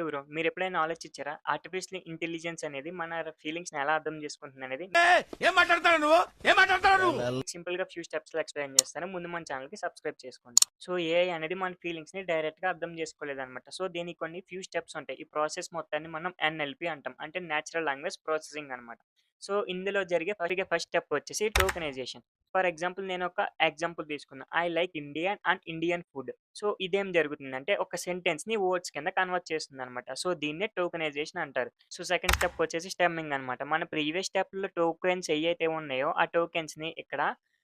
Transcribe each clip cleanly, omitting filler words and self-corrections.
Bro మీరెప్పుడైనా ఆలోచించారా? Artificial intelligence అనేది మన ఫీలింగ్స్‌ని ఎలా అర్థం చేసుకుంటుందనేది? ఏం మాట్లాడతాడు నువ్వు ఏం మాట్లాడతాడు నువ్వు సింపుల్‌గా ఫ్యూ స్టెప్స్‌లో ఎక్స్‌ప్లెయిన్ చేస్తాను. ముందు మన ఛానెల్‌కి సబ్స్క్రైబ్ చేసుకోండి. సో, ఏఐ అనేది మన ఫీలింగ్స్‌ని డైరెక్ట్‌గా అర్థం చేసుకోలేదనమాట. సో, దీనికి కొన్ని ఫ్యూ స్టెప్స్ ఉంటాయి. ఈ ప్రాసెస్ మొత్తాన్ని మనం ఎన్ఎల్‌పి అంటాం. అంటే నేచురల్ లాంగ్వేజ్ ప్రాసెసింగ్ అనమాట. సో, ఇందులో జరిగే ఫస్ట్ స్టెప్ వచ్చేసి టోకెనైజేషన్. ఫర్ ఎగ్జాంపుల్ నేను ఒక ఎగ్జాంపుల్ తీసుకున్నా. I like Indian and Indian food. So, ఇదేం జరుగుతుందంటే ఒక సెంటెన్స్‌ని వర్డ్స్ కింద కన్వర్ట్ చేస్తుందనమాట. సో, దీన్నే టోకెనైజేషన్ అంటారు. సో, సెకండ్ స్టెప్ వచ్చేసి స్టెమ్మింగ్ అనమాట. మన ప్రీవియస్ స్టెప్‌లో టోకెన్స్ ఏయైతే ఉన్నాయో ఆ టోకెన్స్‌ని ఇక్కడ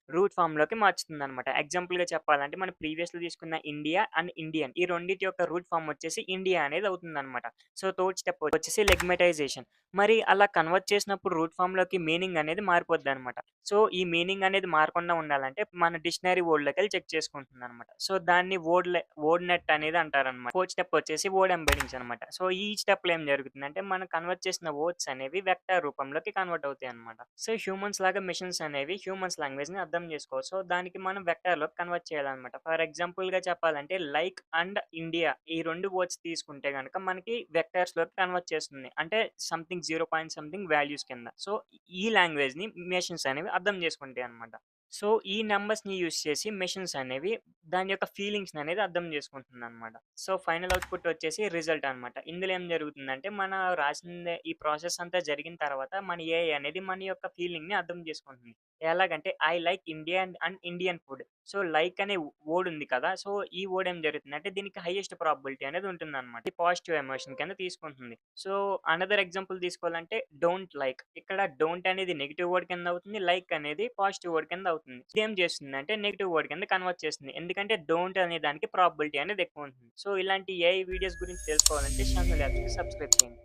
రూట్ ఫార్మ్‌లోకి మార్చుతుందనమాట. ఎగ్జాంపుల్‌గా చెప్పాలంటే మనం ప్రీవియస్‌లో తీసుకున్న ఇండియా అండ్ ఇండియన్ ఈ రెండిటి యొక్క రూట్ ఫార్మ్ వచ్చేసి ఇండియా అనేది అవుతుందనమాట. సో, థర్డ్ స్టెప్ వచ్చేసి లెగ్మటైజేషన్. మరి అలా కన్వర్ట్ చేసినప్పుడు రూట్ ఫార్మ్‌లోకి మీనింగ్ అనేది మారిపోద్దనమాట. సో, ఈ మీనింగ్ అనేది మారకుండా ఉండాలంటే మన డిక్షనరీ వర్డ్‌లోకెళ్ళి చెక్ చేసుకుంటుందనమాట. సో, దాన్ని వర్డ్ నెట్ అనేది అంటారనమాట. ఫోర్త్ స్టెప్ వచ్చేసి వర్డ్ ఎంబెడింగ్స్ అనమాట. సో, ఈ స్టెప్‌లో ఏం జరుగుతుందంటే మనం కన్వర్ట్ చేసిన వర్డ్స్ అనేవి వెక్టర్ రూపంలోకి కన్వర్ట్ అవుతాయన్నమాట. సో, హ్యూమన్స్ లాగా మెషిన్స్ అనేవి హ్యూమన్స్ లాంగ్వేజ్‌ని అర్థం చేసుకోవు. సో, దానికి మనం వెక్టర్‌లోకి కన్వర్ట్ చేయాలన్నమాట. ఫర్ ఎగ్జాంపుల్‌గా చెప్పాలంటే లైక్ అండ్ ఇండియా ఈ 2 వర్డ్స్ తీసుకుంటే గనక మనకి వెక్టర్స్‌లోకి కన్వర్ట్ చేస్తుంది. అంటే సంథింగ్ 0 పాయింట్ సంథింగ్ వాల్యూస్ కింద. సో, ఈ లాంగ్వేజ్‌ని మెషిన్స్ అనేవి అర్థం చేసుకుంటాయన్నమాట. సో, ఈ నంబర్స్‌ని యూజ్ చేసి మెషిన్స్ అనేవి దాని యొక్క ఫీలింగ్స్‌ని అనేది అర్థం చేసుకుంటుందన్నమాట. సో, ఫైనల్ ఔట్‌పుట్ వచ్చేసి రిజల్ట్ అనమాట. ఇందులో ఏం జరుగుతుందంటే మన రాసిందే ఈ ప్రాసెస్ అంతా జరిగిన తర్వాత మన ఏఐ అనేది మన యొక్క ఫీలింగ్‌ని అర్థం చేసుకుంటుంది. ఎలాగంటే I like Indian and Indian food. So, like అనే వర్డ్ ఉంది కదా! సో, ఈ వర్డ్ ఏం జరుగుతుందంటే దీనికి హైయెస్ట్ ప్రాబబిలిటీ అనేది ఉంటుందన్నమాట. ఇది పాజిటివ్ ఎమోషన్ కింద తీసుకుంటుంది. సో, అనదర్ ఎగ్జాంపుల్ తీసుకోవాలంటే డోంట్ లైక్. ఇక్కడ డోంట్ అనేది నెగెటివ్ వర్డ్ కింద అవుతుంది. లైక్ అనేది పాజిటివ్ వర్డ్ కింద అవుతుంది. ఇదేం చేస్తుందంటే నెగెటివ్ వర్డ్ కింద కన్వర్ట్ చేస్తుంది. ఎందుకంటే డోంట్ అనే దానికి ప్రాబబిలిటీ అనేది ఎక్కువ ఉంటుంది. సో, ఇలాంటి ఏఐ వీడియోస్ గురించి తెలుసుకోవాలంటే షాను ల్యాబ్స్‌కి సబ్స్క్రైబ్ చేయండి.